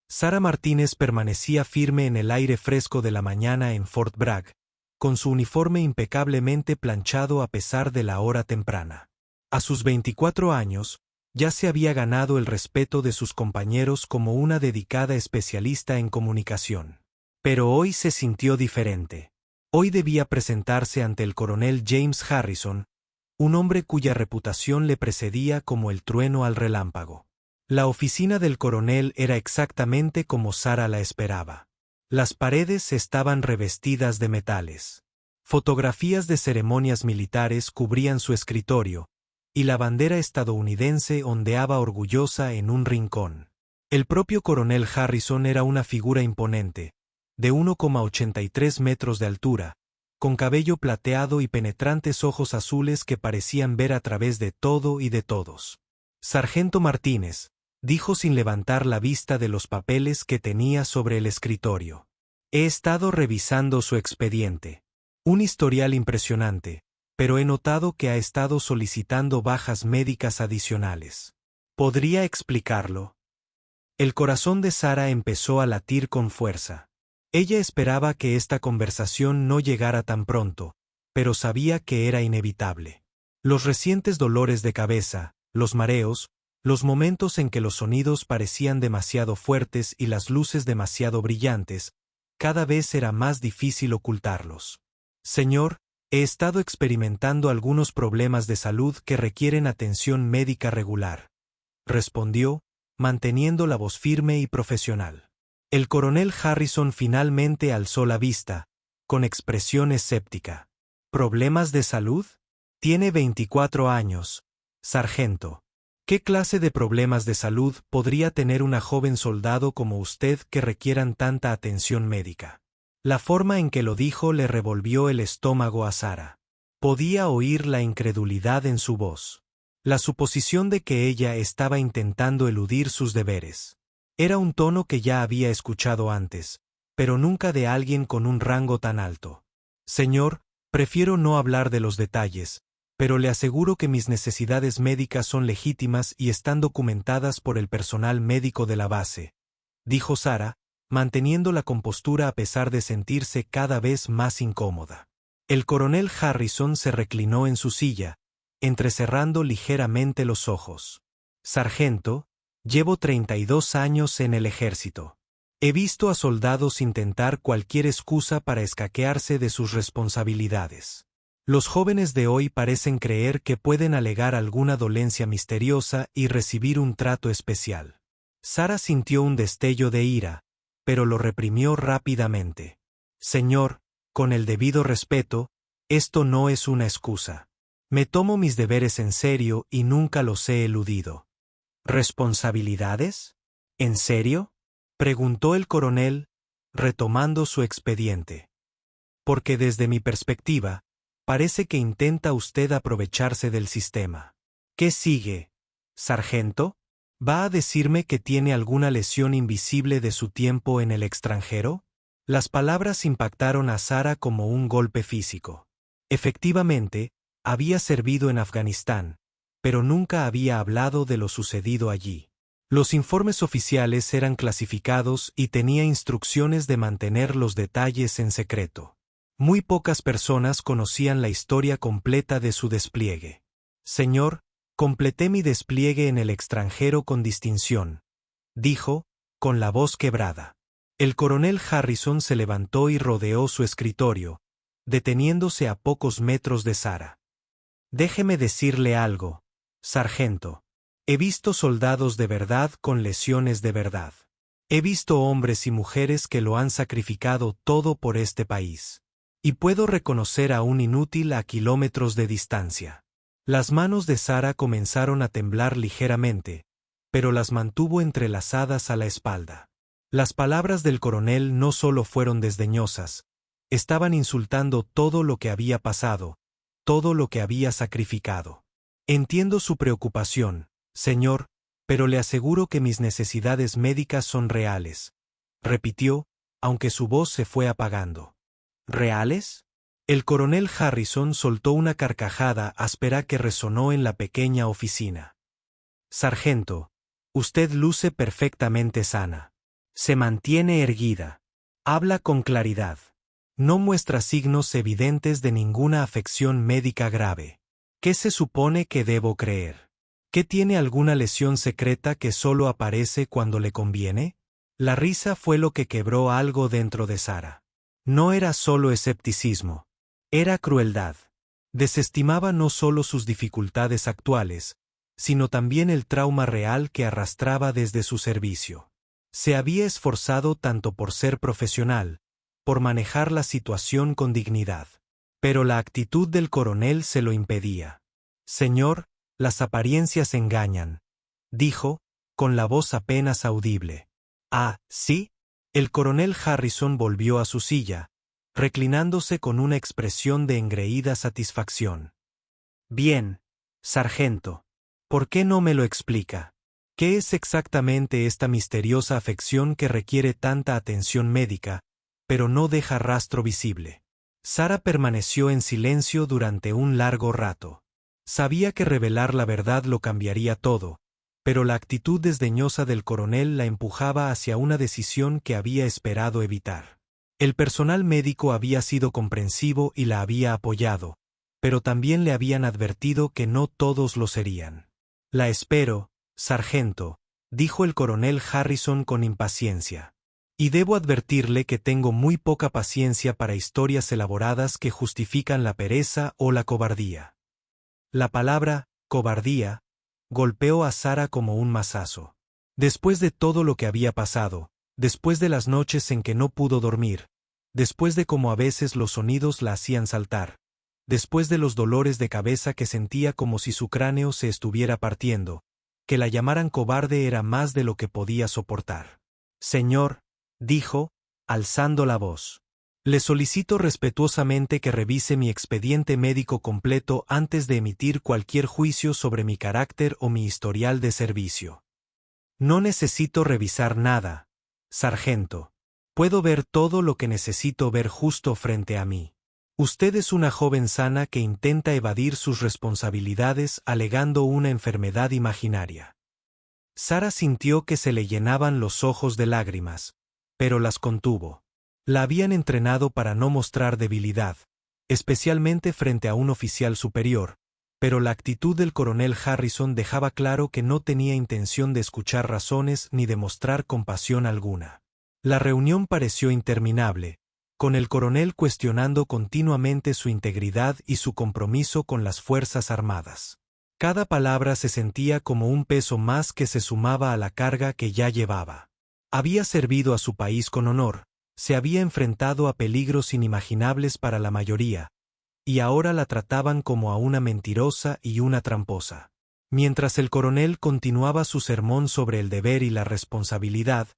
Sara Martínez permanecía firme en el aire fresco de la mañana en Fort Bragg, con su uniforme impecablemente planchado a pesar de la hora temprana. A sus 24 años, ya se había ganado el respeto de sus compañeros como una dedicada especialista en comunicación. Pero hoy se sintió diferente. Hoy debía presentarse ante el coronel James Harrison, un hombre cuya reputación le precedía como el trueno al relámpago. La oficina del coronel era exactamente como Sara la esperaba. Las paredes estaban revestidas de metales. Fotografías de ceremonias militares cubrían su escritorio, y la bandera estadounidense ondeaba orgullosa en un rincón. El propio coronel Harrison era una figura imponente, de 1,83 metros de altura, con cabello plateado y penetrantes ojos azules que parecían ver a través de todo y de todos. «Sargento Martínez», dijo sin levantar la vista de los papeles que tenía sobre el escritorio. «He estado revisando su expediente. Un historial impresionante, pero he notado que ha estado solicitando bajas médicas adicionales. ¿Podría explicarlo?». El corazón de Sara empezó a latir con fuerza. Ella esperaba que esta conversación no llegara tan pronto, pero sabía que era inevitable. Los recientes dolores de cabeza, los mareos, los momentos en que los sonidos parecían demasiado fuertes y las luces demasiado brillantes, cada vez era más difícil ocultarlos. «Señor, he estado experimentando algunos problemas de salud que requieren atención médica regular», respondió, manteniendo la voz firme y profesional. El coronel Harrison finalmente alzó la vista, con expresión escéptica. «¿Problemas de salud? Tiene 24 años, sargento. ¿Qué clase de problemas de salud podría tener una joven soldado como usted que requieran tanta atención médica?». La forma en que lo dijo le revolvió el estómago a Sara. Podía oír la incredulidad en su voz. La suposición de que ella estaba intentando eludir sus deberes. Era un tono que ya había escuchado antes, pero nunca de alguien con un rango tan alto. «Señor, prefiero no hablar de los detalles, pero le aseguro que mis necesidades médicas son legítimas y están documentadas por el personal médico de la base», dijo Sara, manteniendo la compostura a pesar de sentirse cada vez más incómoda. El coronel Harrison se reclinó en su silla, entrecerrando ligeramente los ojos. «Sargento, llevo 32 años en el ejército. He visto a soldados intentar cualquier excusa para escaquearse de sus responsabilidades. Los jóvenes de hoy parecen creer que pueden alegar alguna dolencia misteriosa y recibir un trato especial». Sara sintió un destello de ira, pero lo reprimió rápidamente. «Señor, con el debido respeto, esto no es una excusa. Me tomo mis deberes en serio y nunca los he eludido». «¿Responsabilidades? ¿En serio?», preguntó el coronel, retomando su expediente. «Porque desde mi perspectiva, parece que intenta usted aprovecharse del sistema. ¿Qué sigue, sargento? ¿Va a decirme que tiene alguna lesión invisible de su tiempo en el extranjero?». Las palabras impactaron a Sara como un golpe físico. Efectivamente, había servido en Afganistán, pero nunca había hablado de lo sucedido allí. Los informes oficiales eran clasificados y tenía instrucciones de mantener los detalles en secreto. Muy pocas personas conocían la historia completa de su despliegue. «Señor, completé mi despliegue en el extranjero con distinción», dijo, con la voz quebrada. El coronel Harrison se levantó y rodeó su escritorio, deteniéndose a pocos metros de Sara. «Déjeme decirle algo, sargento. He visto soldados de verdad con lesiones de verdad. He visto hombres y mujeres que lo han sacrificado todo por este país. Y puedo reconocer a un inútil a kilómetros de distancia». Las manos de Sara comenzaron a temblar ligeramente, pero las mantuvo entrelazadas a la espalda. Las palabras del coronel no solo fueron desdeñosas, estaban insultando todo lo que había pasado, todo lo que había sacrificado. «Entiendo su preocupación, señor, pero le aseguro que mis necesidades médicas son reales», repitió, aunque su voz se fue apagando. «¿Reales?». El coronel Harrison soltó una carcajada áspera que resonó en la pequeña oficina. «Sargento, usted luce perfectamente sana. Se mantiene erguida. Habla con claridad. No muestra signos evidentes de ninguna afección médica grave. ¿Qué se supone que debo creer? ¿Que tiene alguna lesión secreta que solo aparece cuando le conviene? La risa fue lo que quebró algo dentro de Sara. No era solo escepticismo. Era crueldad. Desestimaba no solo sus dificultades actuales, sino también el trauma real que arrastraba desde su servicio. Se había esforzado tanto por ser profesional, por manejar la situación con dignidad. Pero la actitud del coronel se lo impedía. Señor, las apariencias engañan, dijo, con la voz apenas audible. Ah, ¿sí? El coronel Harrison volvió a su silla, reclinándose con una expresión de engreída satisfacción. Bien, sargento. ¿Por qué no me lo explica? ¿Qué es exactamente esta misteriosa afección que requiere tanta atención médica, pero no deja rastro visible? Sara permaneció en silencio durante un largo rato. Sabía que revelar la verdad lo cambiaría todo, pero la actitud desdeñosa del coronel la empujaba hacia una decisión que había esperado evitar. El personal médico había sido comprensivo y la había apoyado, pero también le habían advertido que no todos lo serían. La espero, sargento, dijo el coronel Harrison con impaciencia. Y debo advertirle que tengo muy poca paciencia para historias elaboradas que justifican la pereza o la cobardía. La palabra, cobardía, golpeó a Sara como un mazazo. Después de todo lo que había pasado, después de las noches en que no pudo dormir, después de cómo a veces los sonidos la hacían saltar, después de los dolores de cabeza que sentía como si su cráneo se estuviera partiendo, que la llamaran cobarde era más de lo que podía soportar. Señor, dijo, alzando la voz. Le solicito respetuosamente que revise mi expediente médico completo antes de emitir cualquier juicio sobre mi carácter o mi historial de servicio. No necesito revisar nada, sargento. Puedo ver todo lo que necesito ver justo frente a mí. Usted es una joven sana que intenta evadir sus responsabilidades alegando una enfermedad imaginaria. Sara sintió que se le llenaban los ojos de lágrimas, pero las contuvo. La habían entrenado para no mostrar debilidad, especialmente frente a un oficial superior, pero la actitud del coronel Harrison dejaba claro que no tenía intención de escuchar razones ni de mostrar compasión alguna. La reunión pareció interminable, con el coronel cuestionando continuamente su integridad y su compromiso con las Fuerzas Armadas. Cada palabra se sentía como un peso más que se sumaba a la carga que ya llevaba. Había servido a su país con honor, se había enfrentado a peligros inimaginables para la mayoría, y ahora la trataban como a una mentirosa y una tramposa. Mientras el coronel continuaba su sermón sobre el deber y la responsabilidad,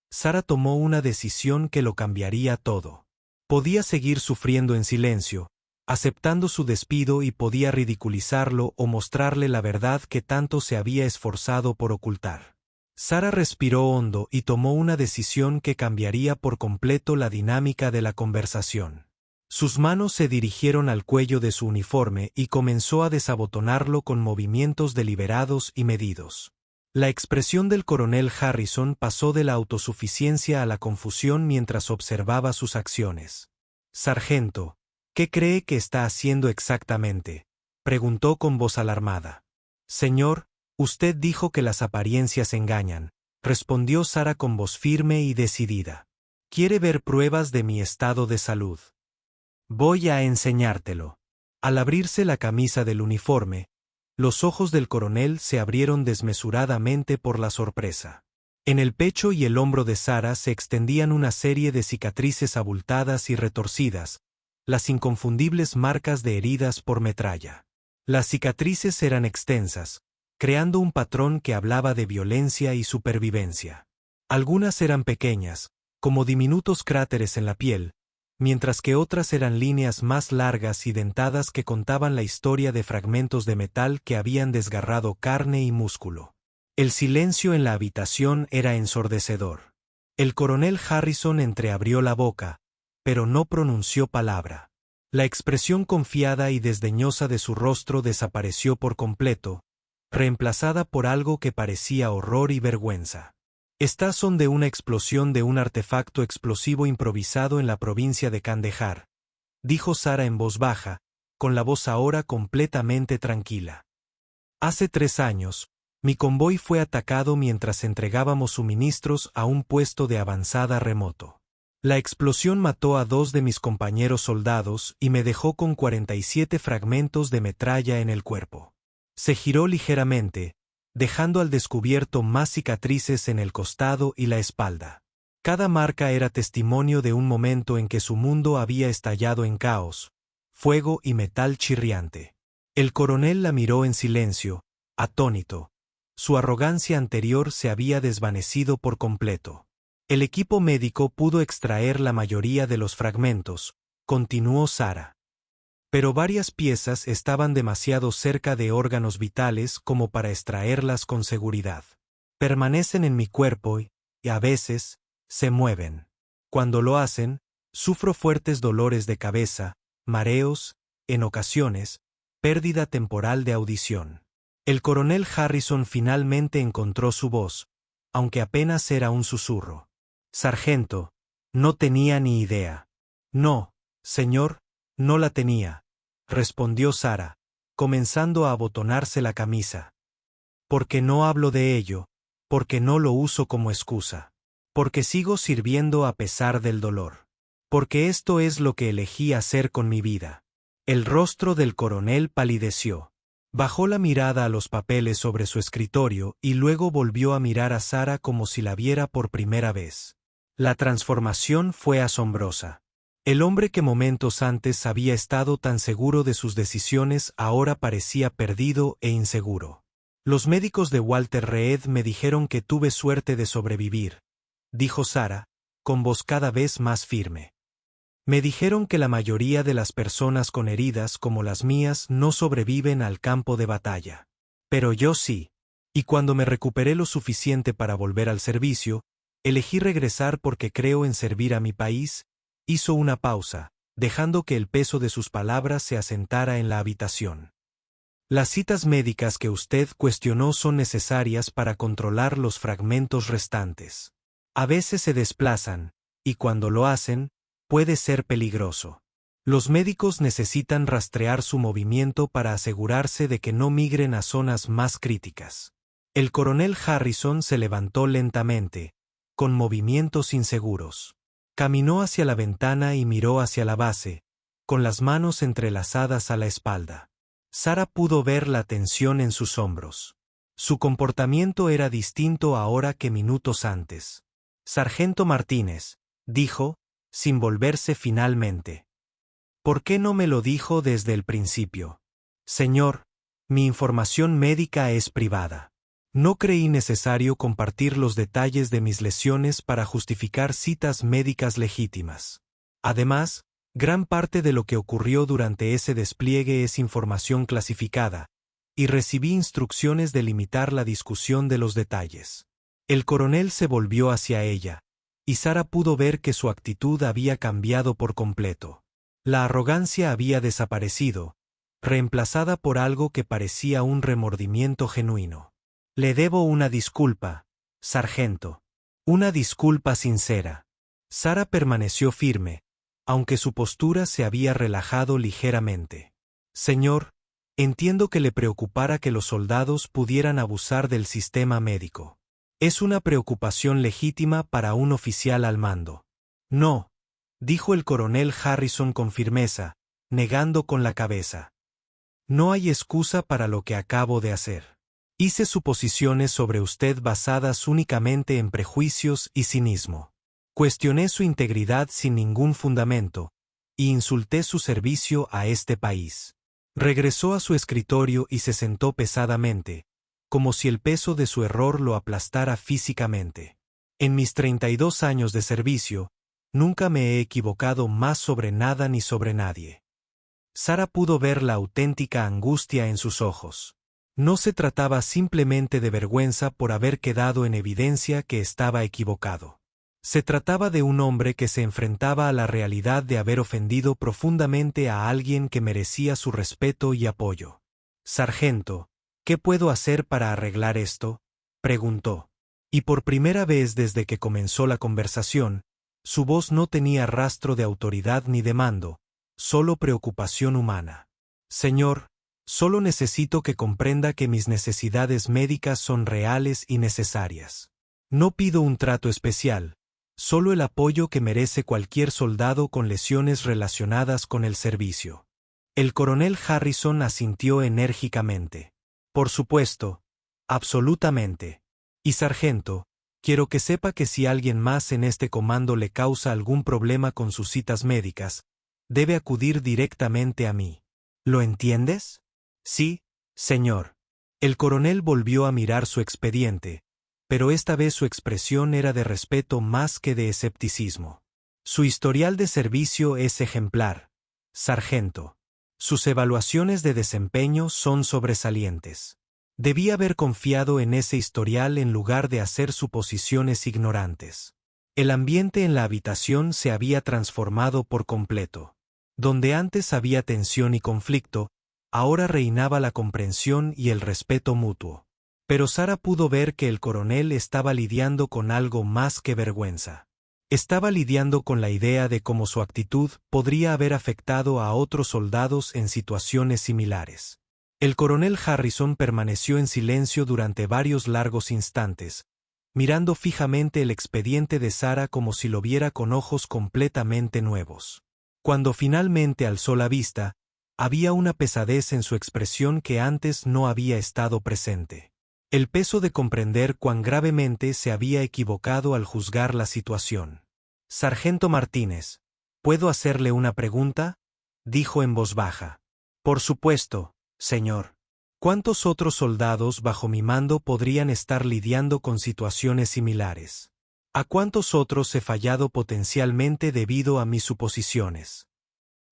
Sara tomó una decisión que lo cambiaría todo. Podía seguir sufriendo en silencio, aceptando su despido y podía ridiculizarlo o mostrarle la verdad que tanto se había esforzado por ocultar. Sara respiró hondo y tomó una decisión que cambiaría por completo la dinámica de la conversación. Sus manos se dirigieron al cuello de su uniforme y comenzó a desabotonarlo con movimientos deliberados y medidos. La expresión del coronel Harrison pasó de la autosuficiencia a la confusión mientras observaba sus acciones. «Sargento, ¿qué cree que está haciendo exactamente?», preguntó con voz alarmada. «Señor, usted dijo que las apariencias engañan», respondió Sara con voz firme y decidida. «¿Quiere ver pruebas de mi estado de salud? Voy a enseñártelo». Al abrirse la camisa del uniforme, los ojos del coronel se abrieron desmesuradamente por la sorpresa. En el pecho y el hombro de Sara se extendían una serie de cicatrices abultadas y retorcidas, las inconfundibles marcas de heridas por metralla. Las cicatrices eran extensas, creando un patrón que hablaba de violencia y supervivencia. Algunas eran pequeñas, como diminutos cráteres en la piel, mientras que otras eran líneas más largas y dentadas que contaban la historia de fragmentos de metal que habían desgarrado carne y músculo. El silencio en la habitación era ensordecedor. El coronel Harrison entreabrió la boca, pero no pronunció palabra. La expresión confiada y desdeñosa de su rostro desapareció por completo, reemplazada por algo que parecía horror y vergüenza. Estas son de una explosión de un artefacto explosivo improvisado en la provincia de Kandahar, dijo Sara en voz baja, con la voz ahora completamente tranquila. Hace 3 años, mi convoy fue atacado mientras entregábamos suministros a un puesto de avanzada remoto. La explosión mató a 2 de mis compañeros soldados y me dejó con 47 fragmentos de metralla en el cuerpo. Se giró ligeramente, dejando al descubierto más cicatrices en el costado y la espalda. Cada marca era testimonio de un momento en que su mundo había estallado en caos, fuego y metal chirriante. El coronel la miró en silencio, atónito. Su arrogancia anterior se había desvanecido por completo. El equipo médico pudo extraer la mayoría de los fragmentos, continuó Sara. Pero varias piezas estaban demasiado cerca de órganos vitales como para extraerlas con seguridad. Permanecen en mi cuerpo y, a veces, se mueven. Cuando lo hacen, sufro fuertes dolores de cabeza, mareos, en ocasiones, pérdida temporal de audición. El coronel Harrison finalmente encontró su voz, aunque apenas era un susurro. Sargento, no tenía ni idea. No, señor, no la tenía, respondió Sara, comenzando a abotonarse la camisa. Porque no hablo de ello, porque no lo uso como excusa. Porque sigo sirviendo a pesar del dolor. Porque esto es lo que elegí hacer con mi vida. El rostro del coronel palideció. Bajó la mirada a los papeles sobre su escritorio y luego volvió a mirar a Sara como si la viera por primera vez. La transformación fue asombrosa. El hombre que momentos antes había estado tan seguro de sus decisiones ahora parecía perdido e inseguro. Los médicos de Walter Reed me dijeron que tuve suerte de sobrevivir, dijo Sara, con voz cada vez más firme. Me dijeron que la mayoría de las personas con heridas como las mías no sobreviven al campo de batalla. Pero yo sí. Y cuando me recuperé lo suficiente para volver al servicio, elegí regresar porque creo en servir a mi país. Hizo una pausa, dejando que el peso de sus palabras se asentara en la habitación. Las citas médicas que usted cuestionó son necesarias para controlar los fragmentos restantes. A veces se desplazan, y cuando lo hacen, puede ser peligroso. Los médicos necesitan rastrear su movimiento para asegurarse de que no migren a zonas más críticas. El coronel Harrison se levantó lentamente, con movimientos inseguros. Caminó hacia la ventana y miró hacia la base, con las manos entrelazadas a la espalda. Sara pudo ver la tensión en sus hombros. Su comportamiento era distinto ahora que minutos antes. Sargento Martínez, dijo, sin volverse finalmente. ¿Por qué no me lo dijo desde el principio? Señor, mi información médica es privada. No creí necesario compartir los detalles de mis lesiones para justificar citas médicas legítimas. Además, gran parte de lo que ocurrió durante ese despliegue es información clasificada, y recibí instrucciones de limitar la discusión de los detalles. El coronel se volvió hacia ella, y Sara pudo ver que su actitud había cambiado por completo. La arrogancia había desaparecido, reemplazada por algo que parecía un remordimiento genuino. Le debo una disculpa, sargento. Una disculpa sincera. Sara permaneció firme, aunque su postura se había relajado ligeramente. Señor, entiendo que le preocupara que los soldados pudieran abusar del sistema médico. Es una preocupación legítima para un oficial al mando. No, dijo el coronel Harrison con firmeza, negando con la cabeza. No hay excusa para lo que acabo de hacer. Hice suposiciones sobre usted basadas únicamente en prejuicios y cinismo. Cuestioné su integridad sin ningún fundamento, y insulté su servicio a este país. Regresó a su escritorio y se sentó pesadamente, como si el peso de su error lo aplastara físicamente. En mis 32 años de servicio, nunca me he equivocado más sobre nada ni sobre nadie. Sara pudo ver la auténtica angustia en sus ojos. No se trataba simplemente de vergüenza por haber quedado en evidencia que estaba equivocado. Se trataba de un hombre que se enfrentaba a la realidad de haber ofendido profundamente a alguien que merecía su respeto y apoyo. Sargento, ¿qué puedo hacer para arreglar esto?, preguntó. Y por primera vez desde que comenzó la conversación, su voz no tenía rastro de autoridad ni de mando, solo preocupación humana. Señor, solo necesito que comprenda que mis necesidades médicas son reales y necesarias. No pido un trato especial, solo el apoyo que merece cualquier soldado con lesiones relacionadas con el servicio. El coronel Harrison asintió enérgicamente. Por supuesto, absolutamente. Y sargento, quiero que sepa que si alguien más en este comando le causa algún problema con sus citas médicas, debe acudir directamente a mí. ¿Lo entiendes? Sí, señor. El coronel volvió a mirar su expediente, pero esta vez su expresión era de respeto más que de escepticismo. Su historial de servicio es ejemplar, sargento. Sus evaluaciones de desempeño son sobresalientes. Debía haber confiado en ese historial en lugar de hacer suposiciones ignorantes. El ambiente en la habitación se había transformado por completo. Donde antes había tensión y conflicto, ahora reinaba la comprensión y el respeto mutuo. Pero Sara pudo ver que el coronel estaba lidiando con algo más que vergüenza. Estaba lidiando con la idea de cómo su actitud podría haber afectado a otros soldados en situaciones similares. El coronel Harrison permaneció en silencio durante varios largos instantes, mirando fijamente el expediente de Sara como si lo viera con ojos completamente nuevos. Cuando finalmente alzó la vista, había una pesadez en su expresión que antes no había estado presente. El peso de comprender cuán gravemente se había equivocado al juzgar la situación. Sargento Martínez, ¿puedo hacerle una pregunta?, dijo en voz baja. Por supuesto, señor. ¿Cuántos otros soldados bajo mi mando podrían estar lidiando con situaciones similares? ¿A cuántos otros he fallado potencialmente debido a mis suposiciones?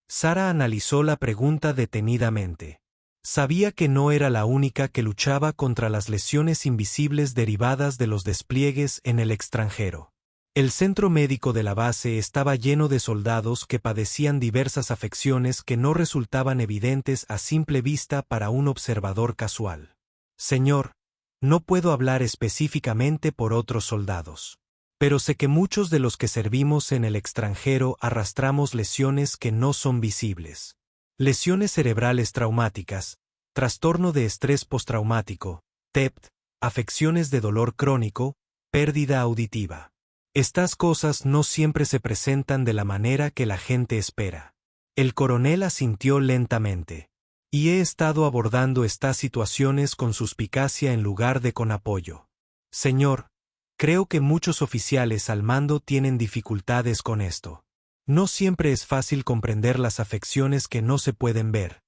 Sara analizó la pregunta detenidamente. Sabía que no era la única que luchaba contra las lesiones invisibles derivadas de los despliegues en el extranjero. El centro médico de la base estaba lleno de soldados que padecían diversas afecciones que no resultaban evidentes a simple vista para un observador casual. Señor, no puedo hablar específicamente por otros soldados. Pero sé que muchos de los que servimos en el extranjero arrastramos lesiones que no son visibles. Lesiones cerebrales traumáticas, trastorno de estrés postraumático, TEPT, afecciones de dolor crónico, pérdida auditiva. Estas cosas no siempre se presentan de la manera que la gente espera. El coronel asintió lentamente. Y he estado abordando estas situaciones con suspicacia en lugar de con apoyo. Señor, creo que muchos oficiales al mando tienen dificultades con esto. No siempre es fácil comprender las afecciones que no se pueden ver,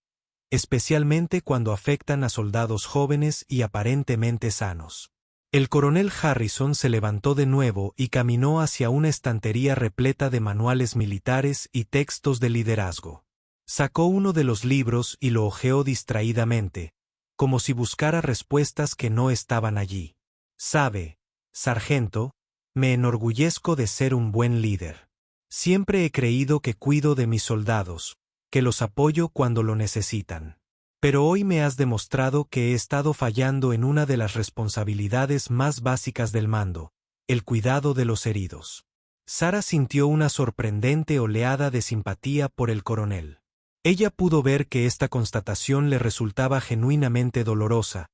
especialmente cuando afectan a soldados jóvenes y aparentemente sanos. El coronel Harrison se levantó de nuevo y caminó hacia una estantería repleta de manuales militares y textos de liderazgo. Sacó uno de los libros y lo hojeó distraídamente, como si buscara respuestas que no estaban allí. Sabe, sargento, me enorgullezco de ser un buen líder. Siempre he creído que cuido de mis soldados, que los apoyo cuando lo necesitan. Pero hoy me has demostrado que he estado fallando en una de las responsabilidades más básicas del mando, el cuidado de los heridos. Sara sintió una sorprendente oleada de simpatía por el coronel. Ella pudo ver que esta constatación le resultaba genuinamente dolorosa,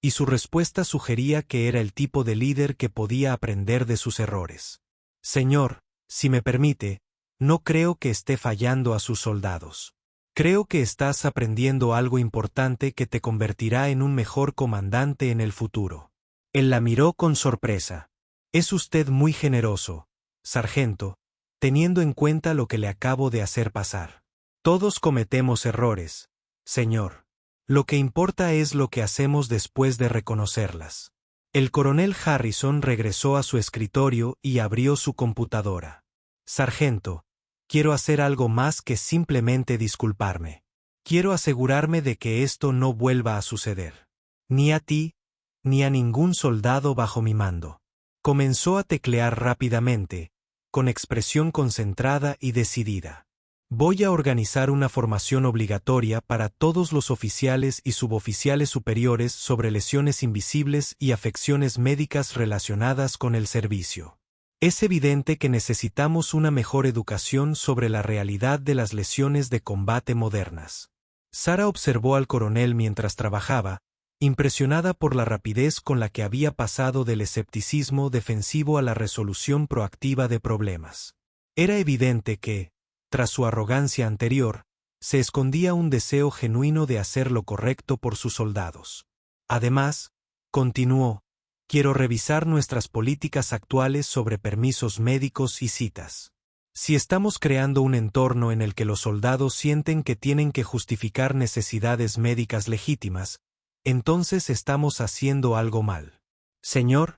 y su respuesta sugería que era el tipo de líder que podía aprender de sus errores. Señor, si me permite, no creo que esté fallando a sus soldados. Creo que estás aprendiendo algo importante que te convertirá en un mejor comandante en el futuro. Él la miró con sorpresa. Es usted muy generoso, sargento, teniendo en cuenta lo que le acabo de hacer pasar. Todos cometemos errores, señor. Lo que importa es lo que hacemos después de reconocerlas. El coronel Harrison regresó a su escritorio y abrió su computadora. Sargento, quiero hacer algo más que simplemente disculparme. Quiero asegurarme de que esto no vuelva a suceder. Ni a ti, ni a ningún soldado bajo mi mando. Comenzó a teclear rápidamente, con expresión concentrada y decidida. Voy a organizar una formación obligatoria para todos los oficiales y suboficiales superiores sobre lesiones invisibles y afecciones médicas relacionadas con el servicio. Es evidente que necesitamos una mejor educación sobre la realidad de las lesiones de combate modernas. Sara observó al coronel mientras trabajaba, impresionada por la rapidez con la que había pasado del escepticismo defensivo a la resolución proactiva de problemas. Era evidente que, tras su arrogancia anterior, se escondía un deseo genuino de hacer lo correcto por sus soldados. Además, continuó, quiero revisar nuestras políticas actuales sobre permisos médicos y citas. Si estamos creando un entorno en el que los soldados sienten que tienen que justificar necesidades médicas legítimas, entonces estamos haciendo algo mal. Señor,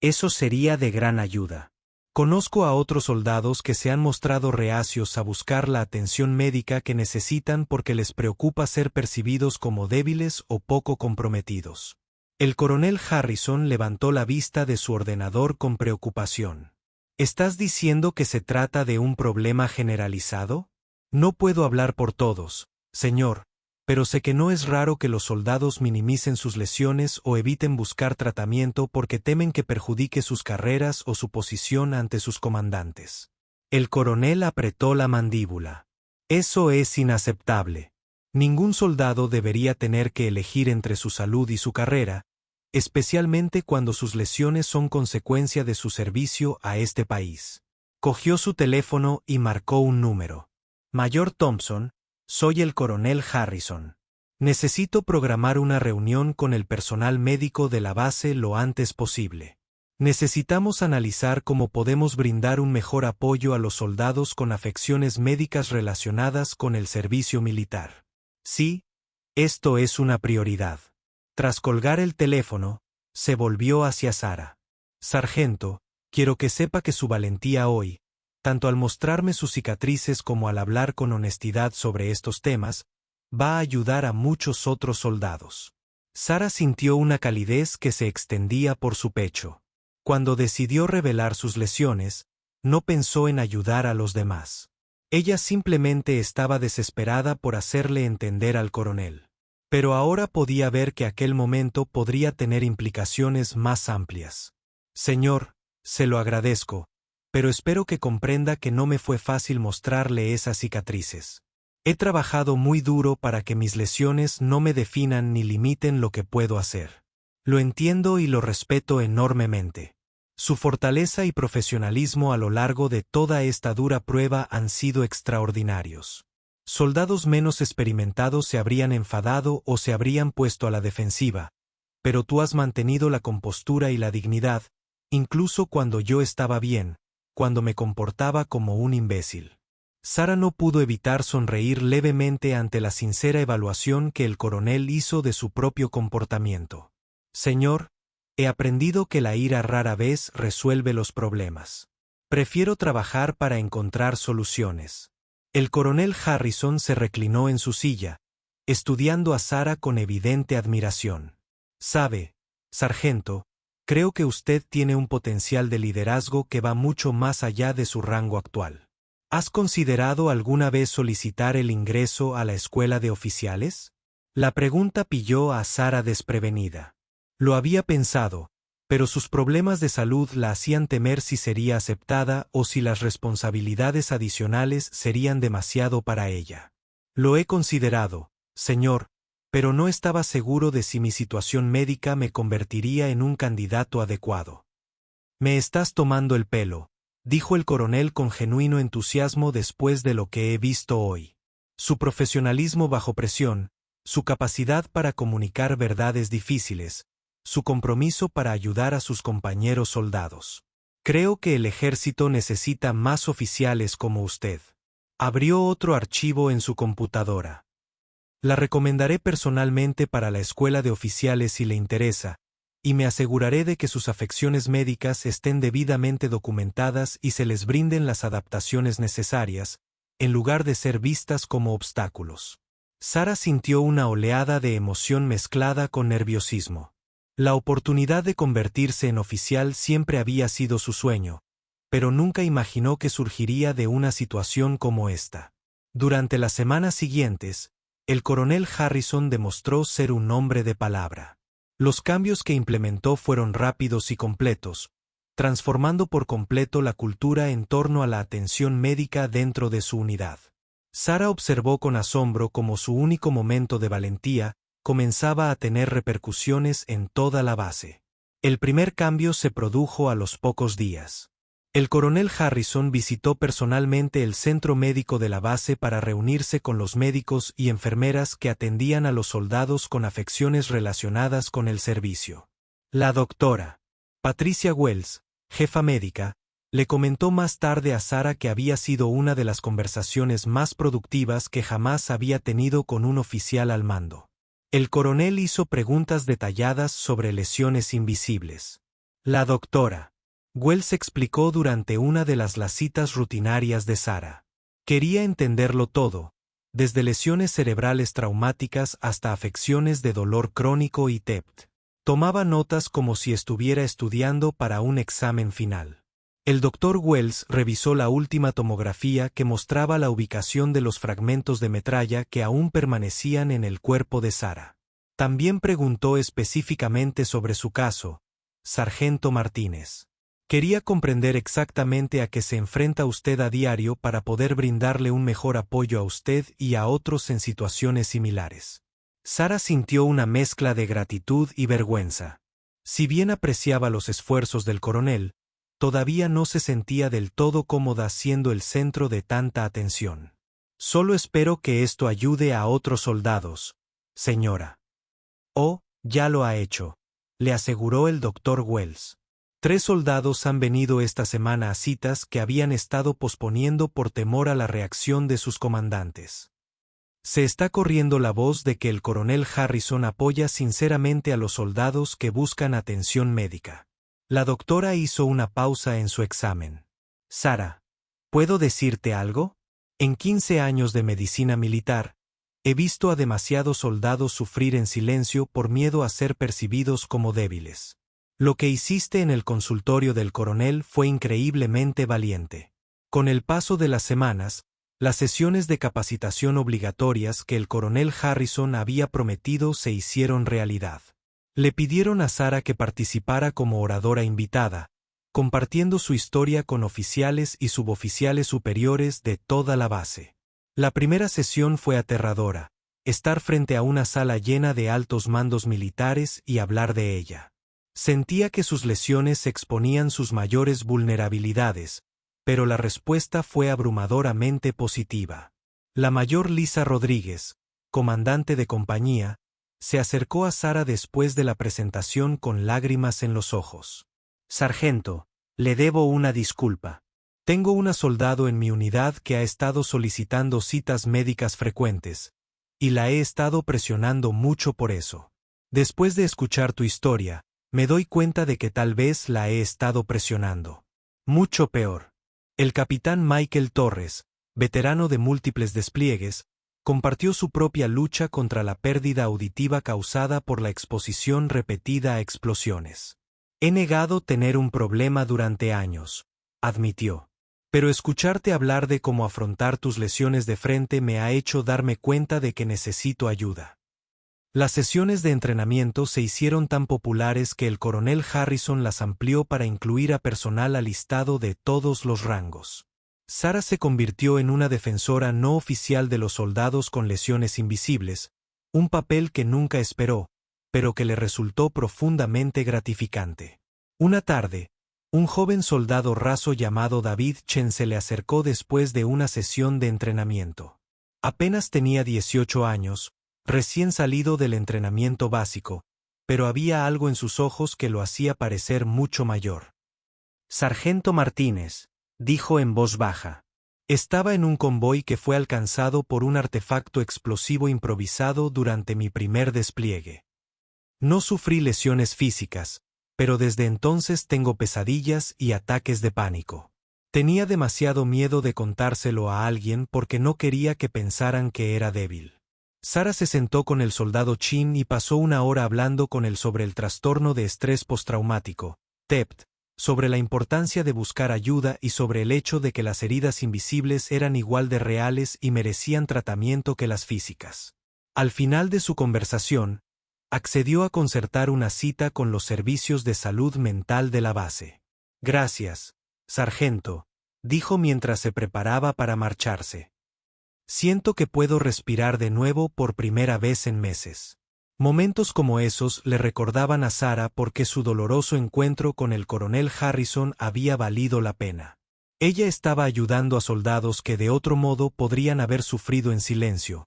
eso sería de gran ayuda. Conozco a otros soldados que se han mostrado reacios a buscar la atención médica que necesitan porque les preocupa ser percibidos como débiles o poco comprometidos. El coronel Harrison levantó la vista de su ordenador con preocupación. ¿Estás diciendo que se trata de un problema generalizado? No puedo hablar por todos, señor, pero sé que no es raro que los soldados minimicen sus lesiones o eviten buscar tratamiento porque temen que perjudique sus carreras o su posición ante sus comandantes. El coronel apretó la mandíbula. Eso es inaceptable. Ningún soldado debería tener que elegir entre su salud y su carrera, especialmente cuando sus lesiones son consecuencia de su servicio a este país. Cogió su teléfono y marcó un número. Mayor Thompson, soy el coronel Harrison. Necesito programar una reunión con el personal médico de la base lo antes posible. Necesitamos analizar cómo podemos brindar un mejor apoyo a los soldados con afecciones médicas relacionadas con el servicio militar. Sí, esto es una prioridad. Tras colgar el teléfono, se volvió hacia Sara. Sargento, quiero que sepa que su valentía hoy, tanto al mostrarme sus cicatrices como al hablar con honestidad sobre estos temas, va a ayudar a muchos otros soldados. Sara sintió una calidez que se extendía por su pecho. Cuando decidió revelar sus lesiones, no pensó en ayudar a los demás. Ella simplemente estaba desesperada por hacerle entender al coronel. Pero ahora podía ver que aquel momento podría tener implicaciones más amplias. Señor, se lo agradezco, pero espero que comprenda que no me fue fácil mostrarle esas cicatrices. He trabajado muy duro para que mis lesiones no me definan ni limiten lo que puedo hacer. Lo entiendo y lo respeto enormemente. Su fortaleza y profesionalismo a lo largo de toda esta dura prueba han sido extraordinarios. Soldados menos experimentados se habrían enfadado o se habrían puesto a la defensiva, pero tú has mantenido la compostura y la dignidad, incluso cuando yo estaba bien, cuando me comportaba como un imbécil. Sara no pudo evitar sonreír levemente ante la sincera evaluación que el coronel hizo de su propio comportamiento. Señor, he aprendido que la ira rara vez resuelve los problemas. Prefiero trabajar para encontrar soluciones. El coronel Harrison se reclinó en su silla, estudiando a Sara con evidente admiración. Sabe, sargento, creo que usted tiene un potencial de liderazgo que va mucho más allá de su rango actual. ¿Has considerado alguna vez solicitar el ingreso a la escuela de oficiales? La pregunta pilló a Sara desprevenida. Lo había pensado, pero sus problemas de salud la hacían temer si sería aceptada o si las responsabilidades adicionales serían demasiado para ella. Lo he considerado, señor, pero no estaba seguro de si mi situación médica me convertiría en un candidato adecuado. Me estás tomando el pelo, dijo el coronel con genuino entusiasmo después de lo que he visto hoy. Su profesionalismo bajo presión, su capacidad para comunicar verdades difíciles, su compromiso para ayudar a sus compañeros soldados. Creo que el ejército necesita más oficiales como usted. Abrió otro archivo en su computadora. La recomendaré personalmente para la escuela de oficiales si le interesa, y me aseguraré de que sus afecciones médicas estén debidamente documentadas y se les brinden las adaptaciones necesarias, en lugar de ser vistas como obstáculos. Sara sintió una oleada de emoción mezclada con nerviosismo. La oportunidad de convertirse en oficial siempre había sido su sueño, pero nunca imaginó que surgiría de una situación como esta. Durante las semanas siguientes, el coronel Harrison demostró ser un hombre de palabra. Los cambios que implementó fueron rápidos y completos, transformando por completo la cultura en torno a la atención médica dentro de su unidad. Sarah observó con asombro cómo su único momento de valentía comenzaba a tener repercusiones en toda la base. El primer cambio se produjo a los pocos días. El coronel Harrison visitó personalmente el centro médico de la base para reunirse con los médicos y enfermeras que atendían a los soldados con afecciones relacionadas con el servicio. La doctora Patricia Wells, jefa médica, le comentó más tarde a Sarah que había sido una de las conversaciones más productivas que jamás había tenido con un oficial al mando. El coronel hizo preguntas detalladas sobre lesiones invisibles. La doctora Wells explicó durante una de las citas rutinarias de Sarah. Quería entenderlo todo, desde lesiones cerebrales traumáticas hasta afecciones de dolor crónico y TEPT. Tomaba notas como si estuviera estudiando para un examen final. El Dr. Wells revisó la última tomografía que mostraba la ubicación de los fragmentos de metralla que aún permanecían en el cuerpo de Sarah. También preguntó específicamente sobre su caso, Sargento Martínez. Quería comprender exactamente a qué se enfrenta usted a diario para poder brindarle un mejor apoyo a usted y a otros en situaciones similares. Sarah sintió una mezcla de gratitud y vergüenza. Si bien apreciaba los esfuerzos del coronel, todavía no se sentía del todo cómoda siendo el centro de tanta atención. Solo espero que esto ayude a otros soldados, señora. Oh, ya lo ha hecho, le aseguró el Dr. Wells. 3 soldados han venido esta semana a citas que habían estado posponiendo por temor a la reacción de sus comandantes. Se está corriendo la voz de que el coronel Harrison apoya sinceramente a los soldados que buscan atención médica. La doctora hizo una pausa en su examen. Sarah, ¿puedo decirte algo? En 15 años de medicina militar, he visto a demasiados soldados sufrir en silencio por miedo a ser percibidos como débiles. Lo que hiciste en el consultorio del coronel fue increíblemente valiente. Con el paso de las semanas, las sesiones de capacitación obligatorias que el coronel Harrison había prometido se hicieron realidad. Le pidieron a Sarah que participara como oradora invitada, compartiendo su historia con oficiales y suboficiales superiores de toda la base. La primera sesión fue aterradora, estar frente a una sala llena de altos mandos militares y hablar de ella. Sentía que sus lesiones exponían sus mayores vulnerabilidades, pero la respuesta fue abrumadoramente positiva. La mayor Lisa Rodríguez, comandante de compañía, se acercó a Sarah después de la presentación con lágrimas en los ojos. Sargento, le debo una disculpa. Tengo una soldado en mi unidad que ha estado solicitando citas médicas frecuentes, y la he estado presionando mucho por eso. Después de escuchar tu historia, me doy cuenta de que tal vez la he estado presionando. Mucho peor. El capitán Michael Torres, veterano de múltiples despliegues, compartió su propia lucha contra la pérdida auditiva causada por la exposición repetida a explosiones. He negado tener un problema durante años, admitió. Pero escucharte hablar de cómo afrontar tus lesiones de frente me ha hecho darme cuenta de que necesito ayuda. Las sesiones de entrenamiento se hicieron tan populares que el coronel Harrison las amplió para incluir a personal alistado de todos los rangos. Sarah se convirtió en una defensora no oficial de los soldados con lesiones invisibles, un papel que nunca esperó, pero que le resultó profundamente gratificante. Una tarde, un joven soldado raso llamado David Chen se le acercó después de una sesión de entrenamiento. Apenas tenía 18 años, recién salido del entrenamiento básico, pero había algo en sus ojos que lo hacía parecer mucho mayor. Sargento Martínez, dijo en voz baja. Estaba en un convoy que fue alcanzado por un artefacto explosivo improvisado durante mi primer despliegue. No sufrí lesiones físicas, pero desde entonces tengo pesadillas y ataques de pánico. Tenía demasiado miedo de contárselo a alguien porque no quería que pensaran que era débil. Sarah se sentó con el soldado Chin y pasó una hora hablando con él sobre el trastorno de estrés postraumático, TEPT, sobre la importancia de buscar ayuda y sobre el hecho de que las heridas invisibles eran igual de reales y merecían tratamiento que las físicas. Al final de su conversación, accedió a concertar una cita con los servicios de salud mental de la base. Gracias, sargento, dijo mientras se preparaba para marcharse. Siento que puedo respirar de nuevo por primera vez en meses. Momentos como esos le recordaban a Sarah porque su doloroso encuentro con el coronel Harrison había valido la pena. Ella estaba ayudando a soldados que de otro modo podrían haber sufrido en silencio,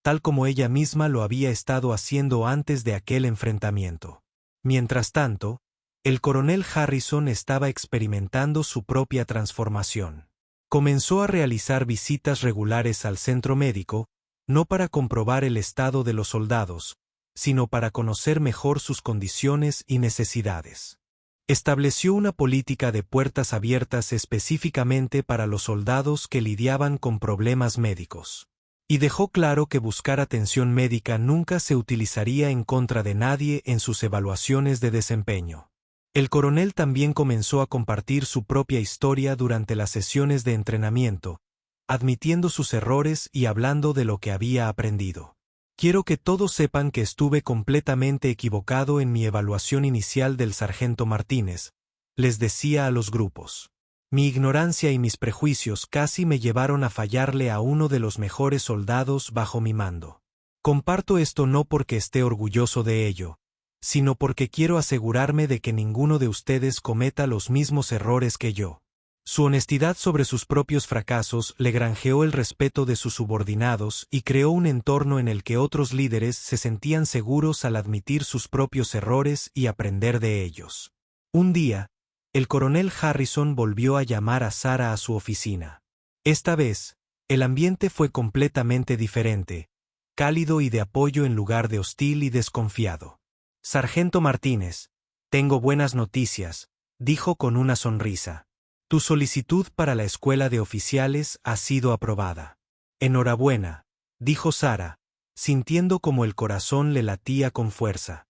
tal como ella misma lo había estado haciendo antes de aquel enfrentamiento. Mientras tanto, el coronel Harrison estaba experimentando su propia transformación. Comenzó a realizar visitas regulares al centro médico, no para comprobar el estado de los soldados, sino para conocer mejor sus condiciones y necesidades. Estableció una política de puertas abiertas específicamente para los soldados que lidiaban con problemas médicos. Y dejó claro que buscar atención médica nunca se utilizaría en contra de nadie en sus evaluaciones de desempeño. El coronel también comenzó a compartir su propia historia durante las sesiones de entrenamiento, admitiendo sus errores y hablando de lo que había aprendido. Quiero que todos sepan que estuve completamente equivocado en mi evaluación inicial del sargento Martínez, les decía a los grupos. Mi ignorancia y mis prejuicios casi me llevaron a fallarle a uno de los mejores soldados bajo mi mando. Comparto esto no porque esté orgulloso de ello, sino porque quiero asegurarme de que ninguno de ustedes cometa los mismos errores que yo. Su honestidad sobre sus propios fracasos le granjeó el respeto de sus subordinados y creó un entorno en el que otros líderes se sentían seguros al admitir sus propios errores y aprender de ellos. Un día, el coronel Harrison volvió a llamar a Sarah a su oficina. Esta vez, el ambiente fue completamente diferente, cálido y de apoyo en lugar de hostil y desconfiado. Sargento Martínez, tengo buenas noticias, dijo con una sonrisa. Tu solicitud para la escuela de oficiales ha sido aprobada. Enhorabuena, dijo Sarah, sintiendo como el corazón le latía con fuerza.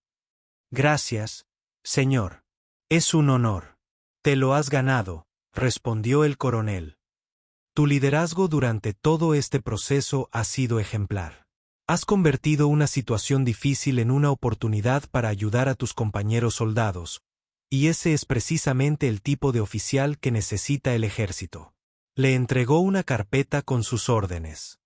Gracias, señor. Es un honor. Te lo has ganado, respondió el coronel. Tu liderazgo durante todo este proceso ha sido ejemplar. Has convertido una situación difícil en una oportunidad para ayudar a tus compañeros soldados, y ese es precisamente el tipo de oficial que necesita el ejército. Le entregó una carpeta con sus órdenes.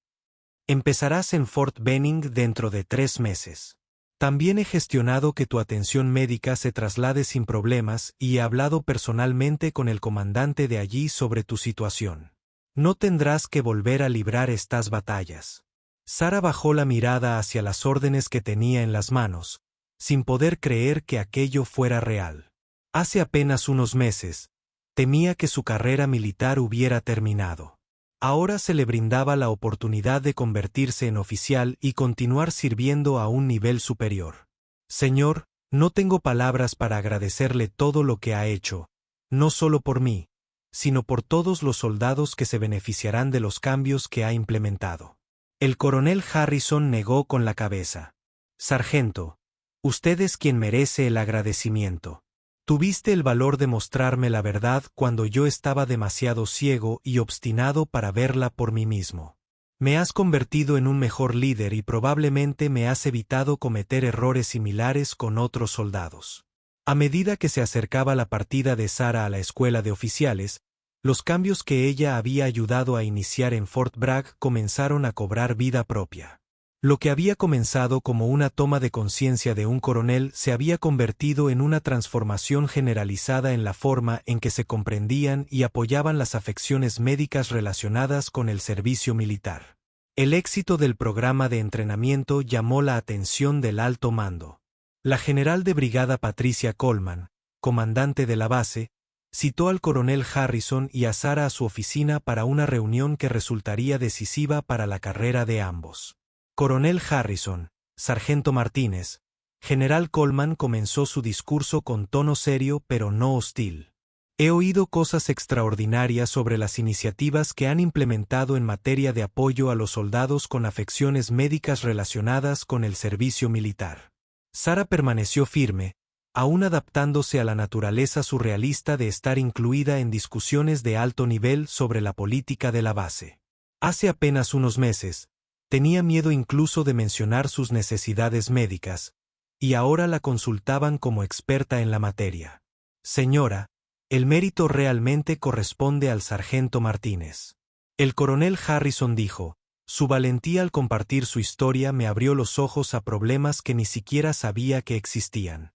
Empezarás en Fort Benning dentro de 3 meses. También he gestionado que tu atención médica se traslade sin problemas y he hablado personalmente con el comandante de allí sobre tu situación. No tendrás que volver a librar estas batallas. Sarah bajó la mirada hacia las órdenes que tenía en las manos, sin poder creer que aquello fuera real. Hace apenas unos meses, temía que su carrera militar hubiera terminado. Ahora se le brindaba la oportunidad de convertirse en oficial y continuar sirviendo a un nivel superior. Señor, no tengo palabras para agradecerle todo lo que ha hecho, no solo por mí, sino por todos los soldados que se beneficiarán de los cambios que ha implementado. El coronel Harrison negó con la cabeza. Sargento, usted es quien merece el agradecimiento. Tuviste el valor de mostrarme la verdad cuando yo estaba demasiado ciego y obstinado para verla por mí mismo. Me has convertido en un mejor líder y probablemente me has evitado cometer errores similares con otros soldados. A medida que se acercaba la partida de Sarah a la escuela de oficiales, los cambios que ella había ayudado a iniciar en Fort Bragg comenzaron a cobrar vida propia. Lo que había comenzado como una toma de conciencia de un coronel se había convertido en una transformación generalizada en la forma en que se comprendían y apoyaban las afecciones médicas relacionadas con el servicio militar. El éxito del programa de entrenamiento llamó la atención del alto mando. La general de brigada Patricia Coleman, comandante de la base, citó al coronel Harrison y a Sarah a su oficina para una reunión que resultaría decisiva para la carrera de ambos. Coronel Harrison, sargento Martínez, general Coleman comenzó su discurso con tono serio pero no hostil. He oído cosas extraordinarias sobre las iniciativas que han implementado en materia de apoyo a los soldados con afecciones médicas relacionadas con el servicio militar. Sarah permaneció firme, aún adaptándose a la naturaleza surrealista de estar incluida en discusiones de alto nivel sobre la política de la base. Hace apenas unos meses, tenía miedo incluso de mencionar sus necesidades médicas, y ahora la consultaban como experta en la materia. Señora, el mérito realmente corresponde al sargento Martínez. El coronel Harrison dijo, su valentía al compartir su historia me abrió los ojos a problemas que ni siquiera sabía que existían.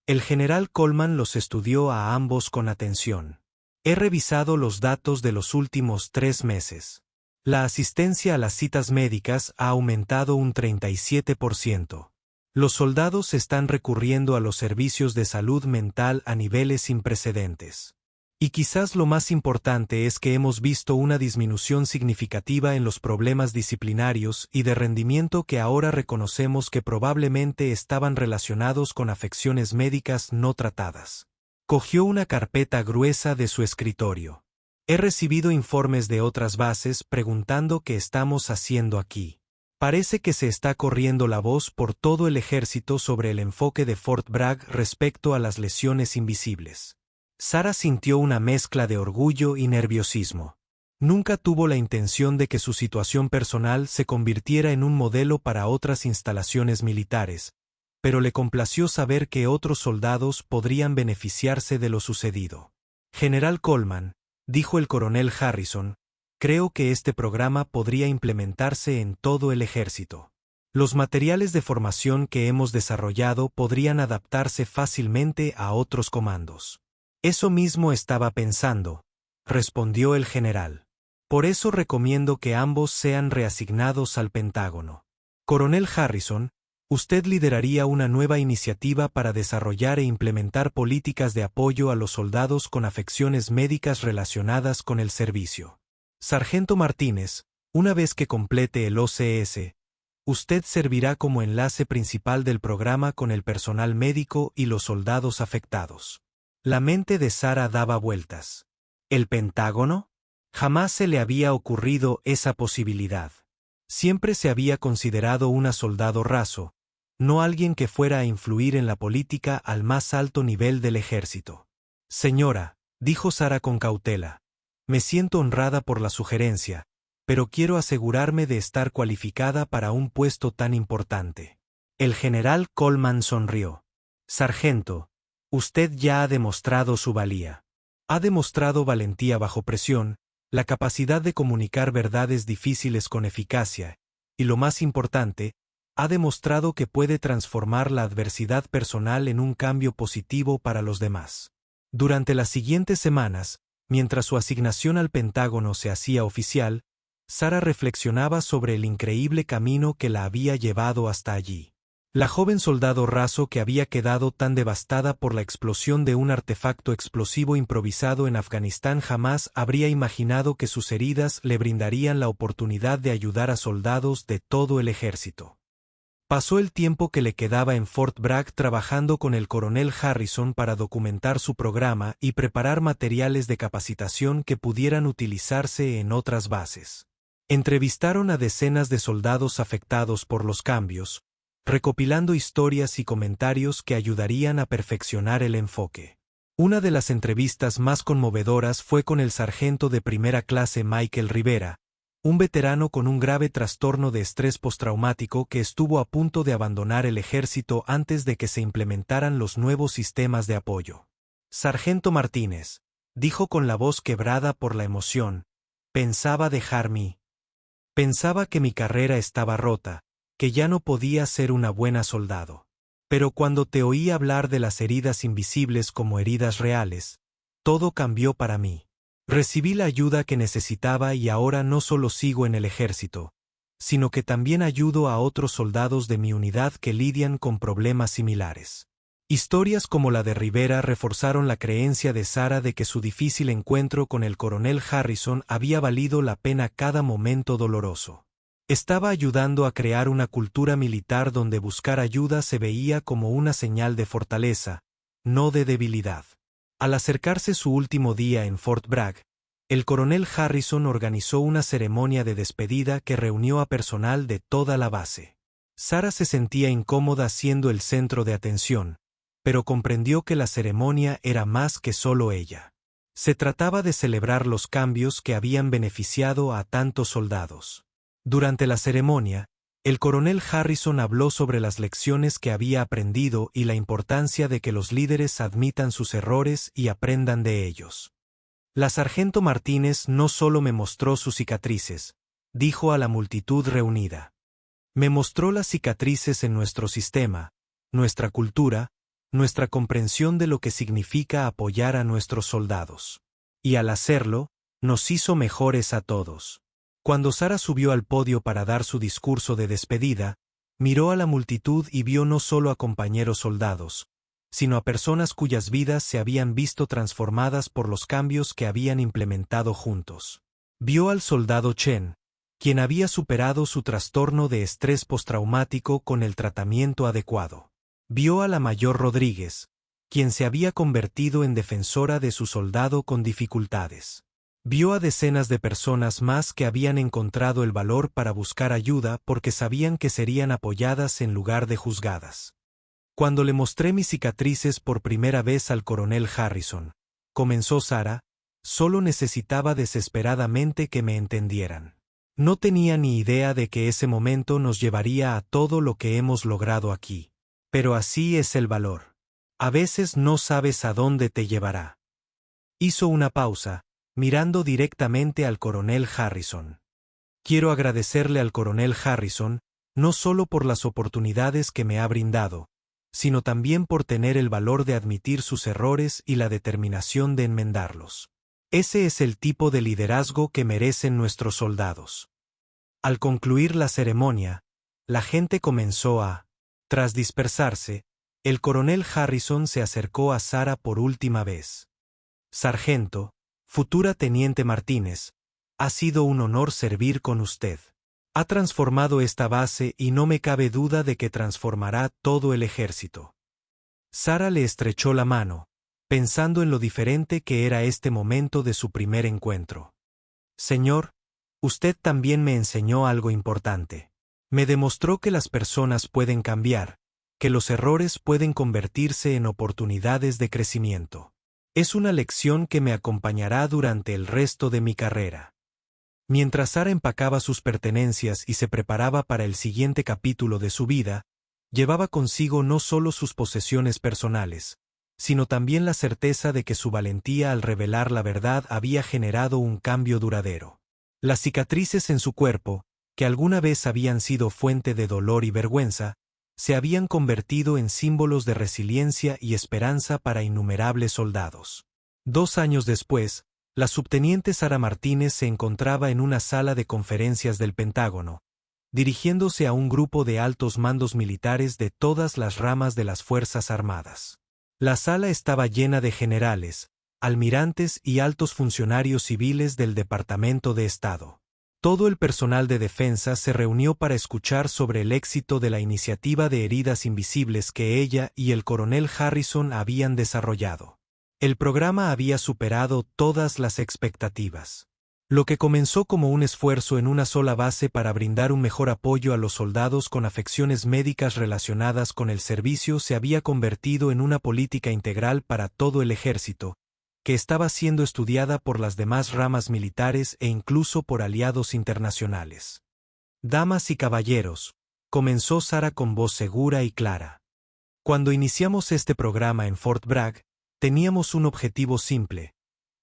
El general Coleman los estudió a ambos con atención. He revisado los datos de los últimos 3 meses. La asistencia a las citas médicas ha aumentado un 37%. Los soldados están recurriendo a los servicios de salud mental a niveles sin precedentes. Y quizás lo más importante es que hemos visto una disminución significativa en los problemas disciplinarios y de rendimiento que ahora reconocemos que probablemente estaban relacionados con afecciones médicas no tratadas. Cogió una carpeta gruesa de su escritorio. He recibido informes de otras bases preguntando qué estamos haciendo aquí. Parece que se está corriendo la voz por todo el ejército sobre el enfoque de Fort Bragg respecto a las lesiones invisibles. Sarah sintió una mezcla de orgullo y nerviosismo. Nunca tuvo la intención de que su situación personal se convirtiera en un modelo para otras instalaciones militares, pero le complació saber que otros soldados podrían beneficiarse de lo sucedido. General Coleman, dijo el coronel Harrison, creo que este programa podría implementarse en todo el ejército. Los materiales de formación que hemos desarrollado podrían adaptarse fácilmente a otros comandos. Eso mismo estaba pensando, respondió el general. Por eso recomiendo que ambos sean reasignados al Pentágono. Coronel Harrison, usted lideraría una nueva iniciativa para desarrollar e implementar políticas de apoyo a los soldados con afecciones médicas relacionadas con el servicio. Sargento Martínez, una vez que complete el OCS, usted servirá como enlace principal del programa con el personal médico y los soldados afectados. La mente de Sarah daba vueltas. ¿El Pentágono? Jamás se le había ocurrido esa posibilidad. Siempre se había considerado una soldado raso, no alguien que fuera a influir en la política al más alto nivel del ejército. Señora, dijo Sarah con cautela, me siento honrada por la sugerencia, pero quiero asegurarme de estar cualificada para un puesto tan importante. El general Coleman sonrió. Sargento, usted ya ha demostrado su valía. Ha demostrado valentía bajo presión, la capacidad de comunicar verdades difíciles con eficacia, y lo más importante, ha demostrado que puede transformar la adversidad personal en un cambio positivo para los demás. Durante las siguientes semanas, mientras su asignación al Pentágono se hacía oficial, Sarah reflexionaba sobre el increíble camino que la había llevado hasta allí. La joven soldado raso que había quedado tan devastada por la explosión de un artefacto explosivo improvisado en Afganistán jamás habría imaginado que sus heridas le brindarían la oportunidad de ayudar a soldados de todo el ejército. Pasó el tiempo que le quedaba en Fort Bragg trabajando con el coronel Harrison para documentar su programa y preparar materiales de capacitación que pudieran utilizarse en otras bases. Entrevistaron a decenas de soldados afectados por los cambios, recopilando historias y comentarios que ayudarían a perfeccionar el enfoque. Una de las entrevistas más conmovedoras fue con el sargento de primera clase Michael Rivera, un veterano con un grave trastorno de estrés postraumático que estuvo a punto de abandonar el ejército antes de que se implementaran los nuevos sistemas de apoyo. Sargento Martínez, dijo con la voz quebrada por la emoción, pensaba que mi carrera estaba rota, que ya no podía ser una buena soldado. Pero cuando te oí hablar de las heridas invisibles como heridas reales, todo cambió para mí. Recibí la ayuda que necesitaba y ahora no solo sigo en el ejército, sino que también ayudo a otros soldados de mi unidad que lidian con problemas similares. Historias como la de Rivera reforzaron la creencia de Sarah de que su difícil encuentro con el coronel Harrison había valido la pena cada momento doloroso. Estaba ayudando a crear una cultura militar donde buscar ayuda se veía como una señal de fortaleza, no de debilidad. Al acercarse su último día en Fort Bragg, el coronel Harrison organizó una ceremonia de despedida que reunió a personal de toda la base. Sarah se sentía incómoda siendo el centro de atención, pero comprendió que la ceremonia era más que solo ella. Se trataba de celebrar los cambios que habían beneficiado a tantos soldados. Durante la ceremonia, el coronel Harrison habló sobre las lecciones que había aprendido y la importancia de que los líderes admitan sus errores y aprendan de ellos. La sargento Martínez no solo me mostró sus cicatrices, dijo a la multitud reunida. Me mostró las cicatrices en nuestro sistema, nuestra cultura, nuestra comprensión de lo que significa apoyar a nuestros soldados. Y al hacerlo, nos hizo mejores a todos. Cuando Sara subió al podio para dar su discurso de despedida, miró a la multitud y vio no solo a compañeros soldados, sino a personas cuyas vidas se habían visto transformadas por los cambios que habían implementado juntos. Vio al soldado Chen, quien había superado su trastorno de estrés postraumático con el tratamiento adecuado. Vio a la mayor Rodríguez, quien se había convertido en defensora de su soldado con dificultades. Vio a decenas de personas más que habían encontrado el valor para buscar ayuda porque sabían que serían apoyadas en lugar de juzgadas. Cuando le mostré mis cicatrices por primera vez al coronel Harrison, comenzó Sara, solo necesitaba desesperadamente que me entendieran. No tenía ni idea de que ese momento nos llevaría a todo lo que hemos logrado aquí. Pero así es el valor. A veces no sabes a dónde te llevará. Hizo una pausa, mirando directamente al coronel Harrison. Quiero agradecerle al coronel Harrison, no solo por las oportunidades que me ha brindado, sino también por tener el valor de admitir sus errores y la determinación de enmendarlos. Ese es el tipo de liderazgo que merecen nuestros soldados. Al concluir la ceremonia, la gente comenzó a... Tras dispersarse, el coronel Harrison se acercó a Sara por última vez. Sargento, futura teniente Martínez, ha sido un honor servir con usted. Ha transformado esta base y no me cabe duda de que transformará todo el ejército. Sara le estrechó la mano, pensando en lo diferente que era este momento de su primer encuentro. Señor, usted también me enseñó algo importante. Me demostró que las personas pueden cambiar, que los errores pueden convertirse en oportunidades de crecimiento. Es una lección que me acompañará durante el resto de mi carrera. Mientras Sara empacaba sus pertenencias y se preparaba para el siguiente capítulo de su vida, llevaba consigo no solo sus posesiones personales, sino también la certeza de que su valentía al revelar la verdad había generado un cambio duradero. Las cicatrices en su cuerpo, que alguna vez habían sido fuente de dolor y vergüenza, se habían convertido en símbolos de resiliencia y esperanza para innumerables soldados. 2 años después, la subteniente Sara Martínez se encontraba en una sala de conferencias del Pentágono, dirigiéndose a un grupo de altos mandos militares de todas las ramas de las Fuerzas Armadas. La sala estaba llena de generales, almirantes y altos funcionarios civiles del Departamento de Estado. Todo el personal de defensa se reunió para escuchar sobre el éxito de la iniciativa de heridas invisibles que ella y el coronel Harrison habían desarrollado. El programa había superado todas las expectativas. Lo que comenzó como un esfuerzo en una sola base para brindar un mejor apoyo a los soldados con afecciones médicas relacionadas con el servicio se había convertido en una política integral para todo el ejército, que estaba siendo estudiada por las demás ramas militares e incluso por aliados internacionales. Damas y caballeros, comenzó Sara con voz segura y clara. Cuando iniciamos este programa en Fort Bragg, teníamos un objetivo simple: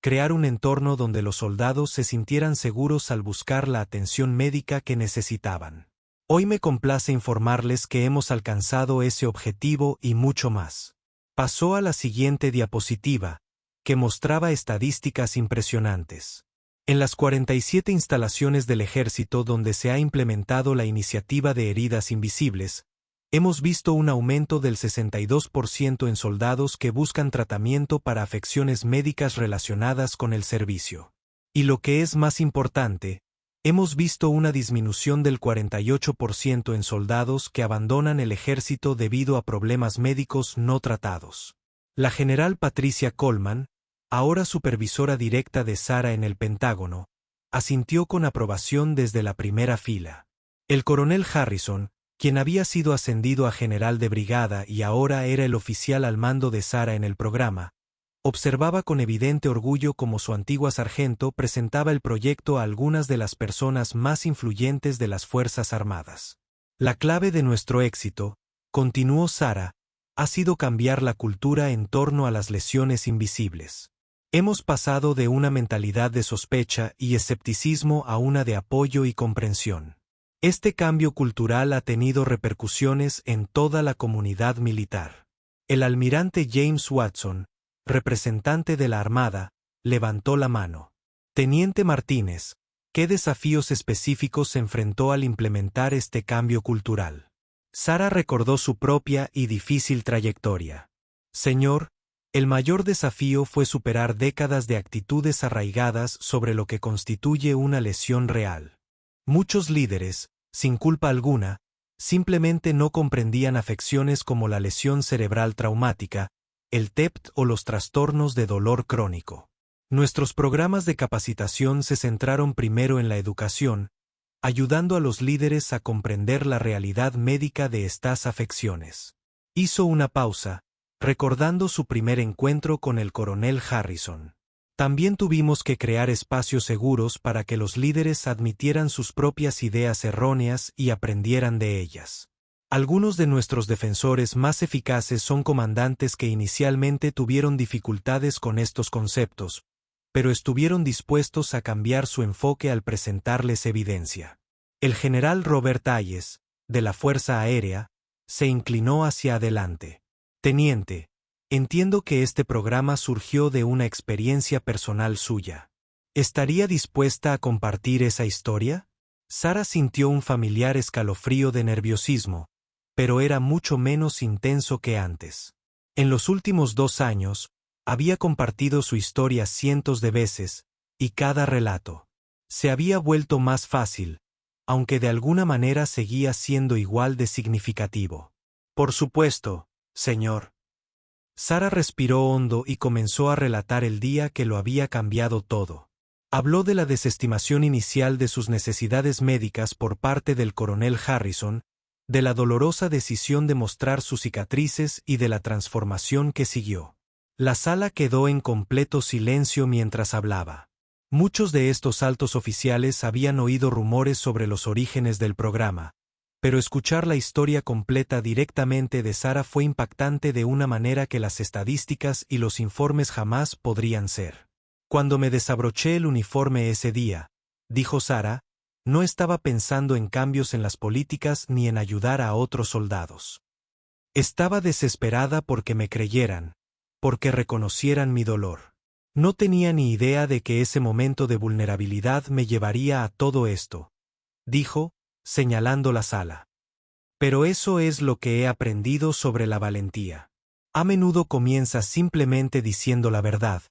crear un entorno donde los soldados se sintieran seguros al buscar la atención médica que necesitaban. Hoy me complace informarles que hemos alcanzado ese objetivo y mucho más. Pasó a la siguiente diapositiva, que mostraba estadísticas impresionantes. En las 47 instalaciones del ejército donde se ha implementado la iniciativa de heridas invisibles, hemos visto un aumento del 62% en soldados que buscan tratamiento para afecciones médicas relacionadas con el servicio. Y lo que es más importante, hemos visto una disminución del 48% en soldados que abandonan el ejército debido a problemas médicos no tratados. La general Patricia Coleman, ahora supervisora directa de Sara en el Pentágono, asintió con aprobación desde la primera fila. El coronel Harrison, quien había sido ascendido a general de brigada y ahora era el oficial al mando de Sara en el programa, observaba con evidente orgullo cómo su antigua sargento presentaba el proyecto a algunas de las personas más influyentes de las Fuerzas Armadas. La clave de nuestro éxito, continuó Sara, ha sido cambiar la cultura en torno a las lesiones invisibles. Hemos pasado de una mentalidad de sospecha y escepticismo a una de apoyo y comprensión. Este cambio cultural ha tenido repercusiones en toda la comunidad militar. El almirante James Watson, representante de la Armada, levantó la mano. Teniente Martínez, ¿qué desafíos específicos se enfrentó al implementar este cambio cultural? Sara recordó su propia y difícil trayectoria. Señor, el mayor desafío fue superar décadas de actitudes arraigadas sobre lo que constituye una lesión real. Muchos líderes, sin culpa alguna, simplemente no comprendían afecciones como la lesión cerebral traumática, el TEPT o los trastornos de dolor crónico. Nuestros programas de capacitación se centraron primero en la educación, ayudando a los líderes a comprender la realidad médica de estas afecciones. Hizo una pausa, recordando su primer encuentro con el coronel Harrison. También tuvimos que crear espacios seguros para que los líderes admitieran sus propias ideas erróneas y aprendieran de ellas. Algunos de nuestros defensores más eficaces son comandantes que inicialmente tuvieron dificultades con estos conceptos, pero estuvieron dispuestos a cambiar su enfoque al presentarles evidencia. El general Robert Hayes, de la Fuerza Aérea, se inclinó hacia adelante. Teniente, entiendo que este programa surgió de una experiencia personal suya. ¿Estaría dispuesta a compartir esa historia? Sara sintió un familiar escalofrío de nerviosismo, pero era mucho menos intenso que antes. En los últimos 2 años, había compartido su historia cientos de veces, y cada relato se había vuelto más fácil, aunque de alguna manera seguía siendo igual de significativo. Por supuesto, señor. Sara respiró hondo y comenzó a relatar el día que lo había cambiado todo. Habló de la desestimación inicial de sus necesidades médicas por parte del coronel Harrison, de la dolorosa decisión de mostrar sus cicatrices y de la transformación que siguió. La sala quedó en completo silencio mientras hablaba. Muchos de estos altos oficiales habían oído rumores sobre los orígenes del programa, pero escuchar la historia completa directamente de Sara fue impactante de una manera que las estadísticas y los informes jamás podrían ser. Cuando me desabroché el uniforme ese día, dijo Sara, no estaba pensando en cambios en las políticas ni en ayudar a otros soldados. Estaba desesperada porque me creyeran, porque reconocieran mi dolor. No tenía ni idea de que ese momento de vulnerabilidad me llevaría a todo esto, dijo, señalando la sala. Pero eso es lo que he aprendido sobre la valentía. A menudo comienza simplemente diciendo la verdad,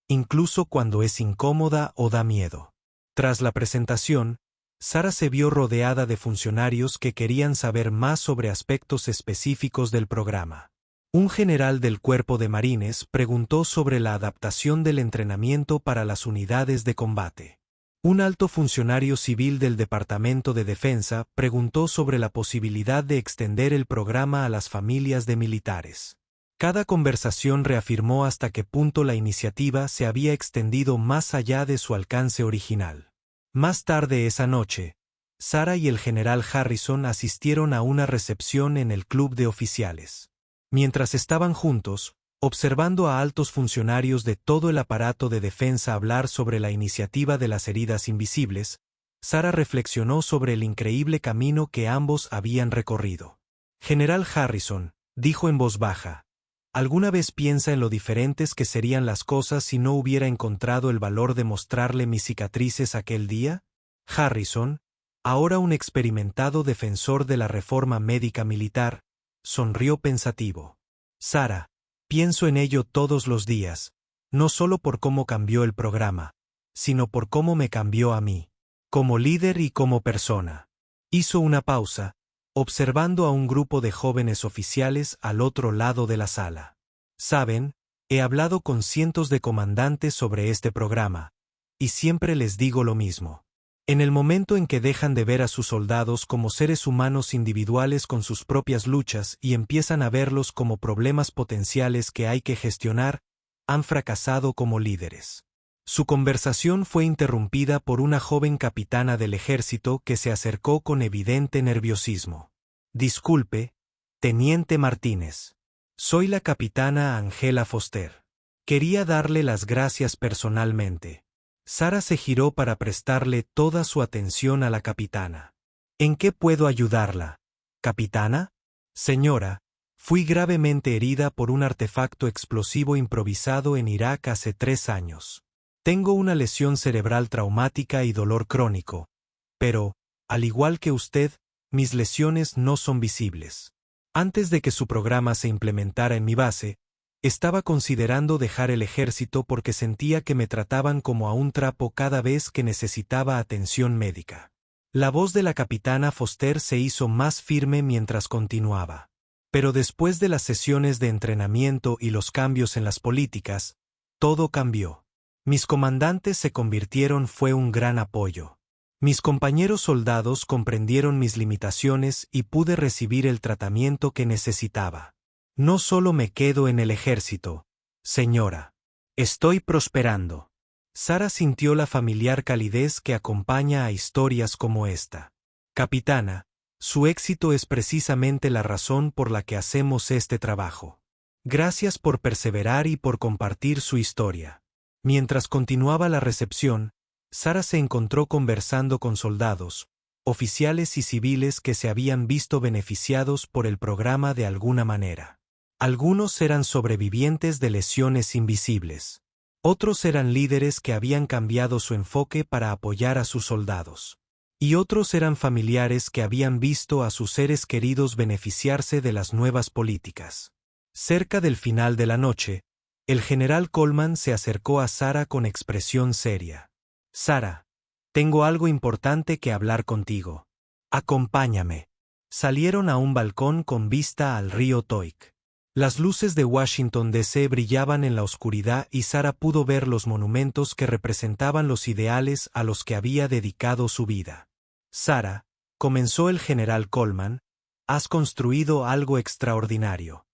incluso cuando es incómoda o da miedo. Tras la presentación, Sara se vio rodeada de funcionarios que querían saber más sobre aspectos específicos del programa. Un general del Cuerpo de Marines preguntó sobre la adaptación del entrenamiento para las unidades de combate. Un alto funcionario civil del Departamento de Defensa preguntó sobre la posibilidad de extender el programa a las familias de militares. Cada conversación reafirmó hasta qué punto la iniciativa se había extendido más allá de su alcance original. Más tarde esa noche, Sara y el general Harrison asistieron a una recepción en el club de oficiales. Mientras estaban juntos, observando a altos funcionarios de todo el aparato de defensa hablar sobre la iniciativa de las heridas invisibles, Sara reflexionó sobre el increíble camino que ambos habían recorrido. General Harrison, dijo en voz baja, ¿alguna vez piensa en lo diferentes que serían las cosas si no hubiera encontrado el valor de mostrarle mis cicatrices aquel día? Harrison, ahora un experimentado defensor de la reforma médica militar, sonrió pensativo. Sara, pienso en ello todos los días, no solo por cómo cambió el programa, sino por cómo me cambió a mí, como líder y como persona. Hizo una pausa, observando a un grupo de jóvenes oficiales al otro lado de la sala. Saben, he hablado con cientos de comandantes sobre este programa, y siempre les digo lo mismo. En el momento en que dejan de ver a sus soldados como seres humanos individuales con sus propias luchas y empiezan a verlos como problemas potenciales que hay que gestionar, han fracasado como líderes. Su conversación fue interrumpida por una joven capitana del ejército que se acercó con evidente nerviosismo. Disculpe, teniente Martínez. Soy la capitana Angela Foster. Quería darle las gracias personalmente. Sara se giró para prestarle toda su atención a la capitana. ¿En qué puedo ayudarla? ¿Capitana? Señora, fui gravemente herida por un artefacto explosivo improvisado en Irak hace 3 años. Tengo una lesión cerebral traumática y dolor crónico, pero, al igual que usted, mis lesiones no son visibles. Antes de que su programa se implementara en mi base, estaba considerando dejar el ejército porque sentía que me trataban como a un trapo cada vez que necesitaba atención médica. La voz de la capitana Foster se hizo más firme mientras continuaba. Pero después de las sesiones de entrenamiento y los cambios en las políticas, todo cambió. Mis comandantes se convirtieron fue un gran apoyo. Mis compañeros soldados comprendieron mis limitaciones y pude recibir el tratamiento que necesitaba. No solo me quedo en el ejército, señora. Estoy prosperando. Sara sintió la familiar calidez que acompaña a historias como esta. Capitana, su éxito es precisamente la razón por la que hacemos este trabajo. Gracias por perseverar y por compartir su historia. Mientras continuaba la recepción, Sara se encontró conversando con soldados, oficiales y civiles que se habían visto beneficiados por el programa de alguna manera. Algunos eran sobrevivientes de lesiones invisibles. Otros eran líderes que habían cambiado su enfoque para apoyar a sus soldados. Y otros eran familiares que habían visto a sus seres queridos beneficiarse de las nuevas políticas. Cerca del final de la noche, el general Coleman se acercó a Sara con expresión seria. Sara, tengo algo importante que hablar contigo. Acompáñame. Salieron a un balcón con vista al río Toik. Las luces de Washington D.C. brillaban en la oscuridad y Sara pudo ver los monumentos que representaban los ideales a los que había dedicado su vida. Sara, comenzó el general Coleman, has construido algo extraordinario.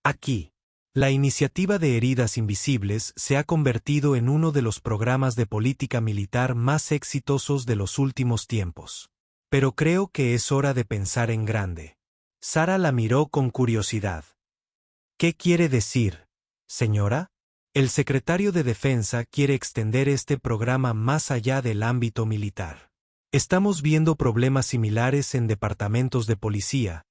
Aquí. La iniciativa de Heridas Invisibles se ha convertido en uno de los programas de política militar más exitosos de los últimos tiempos. Pero creo que es hora de pensar en grande. Sara la miró con curiosidad. ¿Qué quiere decir, señora? El secretario de Defensa quiere extender este programa más allá del ámbito militar. Estamos viendo problemas similares en departamentos de policía,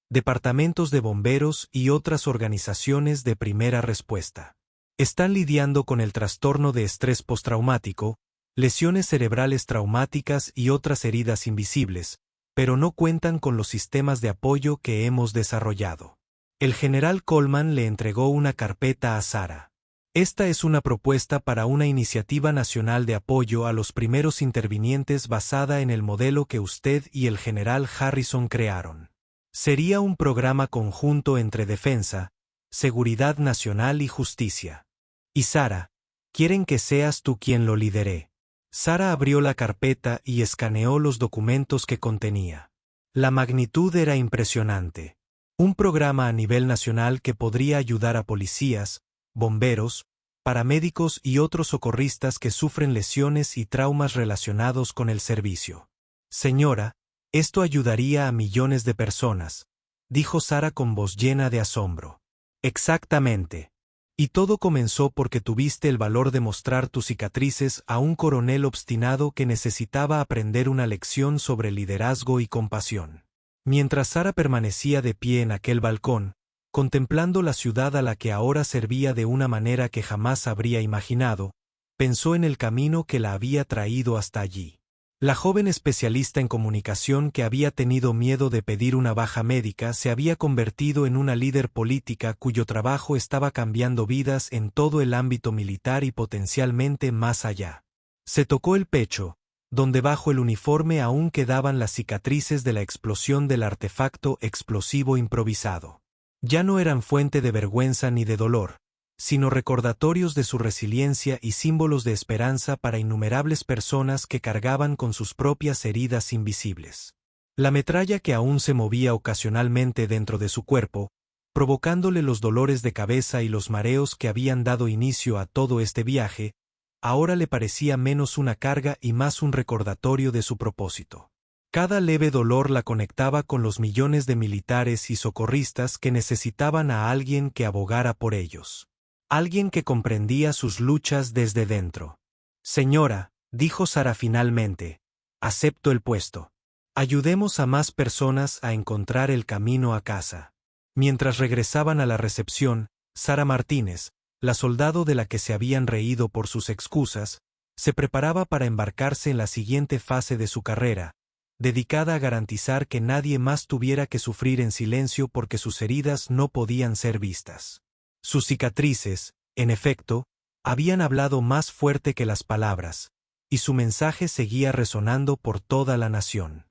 departamentos de bomberos y otras organizaciones de primera respuesta. Están lidiando con el trastorno de estrés postraumático, lesiones cerebrales traumáticas y otras heridas invisibles, pero no cuentan con los sistemas de apoyo que hemos desarrollado. El general Coleman le entregó una carpeta a Sara. Esta es una propuesta para una iniciativa nacional de apoyo a los primeros intervinientes basada en el modelo que usted y el general Harrison crearon. Sería un programa conjunto entre defensa, seguridad nacional y justicia. Y Sara, quieren que seas tú quien lo lidere. Sara abrió la carpeta y escaneó los documentos que contenía. La magnitud era impresionante. Un programa a nivel nacional que podría ayudar a policías, bomberos, paramédicos y otros socorristas que sufren lesiones y traumas relacionados con el servicio. Señora, esto ayudaría a millones de personas, dijo Sara con voz llena de asombro. Exactamente. Y todo comenzó porque tuviste el valor de mostrar tus cicatrices a un coronel obstinado que necesitaba aprender una lección sobre liderazgo y compasión. Mientras Sara permanecía de pie en aquel balcón, contemplando la ciudad a la que ahora servía de una manera que jamás habría imaginado, pensó en el camino que la había traído hasta allí. La joven especialista en comunicación que había tenido miedo de pedir una baja médica se había convertido en una líder política cuyo trabajo estaba cambiando vidas en todo el ámbito militar y potencialmente más allá. Se tocó el pecho, donde bajo el uniforme aún quedaban las cicatrices de la explosión del artefacto explosivo improvisado. Ya no eran fuente de vergüenza ni de dolor, sino recordatorios de su resiliencia y símbolos de esperanza para innumerables personas que cargaban con sus propias heridas invisibles. La metralla que aún se movía ocasionalmente dentro de su cuerpo, provocándole los dolores de cabeza y los mareos que habían dado inicio a todo este viaje, ahora le parecía menos una carga y más un recordatorio de su propósito. Cada leve dolor la conectaba con los millones de militares y socorristas que necesitaban a alguien que abogara por ellos. Alguien que comprendía sus luchas desde dentro. Señora, dijo Sara finalmente, acepto el puesto. Ayudemos a más personas a encontrar el camino a casa. Mientras regresaban a la recepción, Sara Martínez, la soldado de la que se habían reído por sus excusas, se preparaba para embarcarse en la siguiente fase de su carrera, dedicada a garantizar que nadie más tuviera que sufrir en silencio porque sus heridas no podían ser vistas. Sus cicatrices, en efecto, habían hablado más fuerte que las palabras, y su mensaje seguía resonando por toda la nación.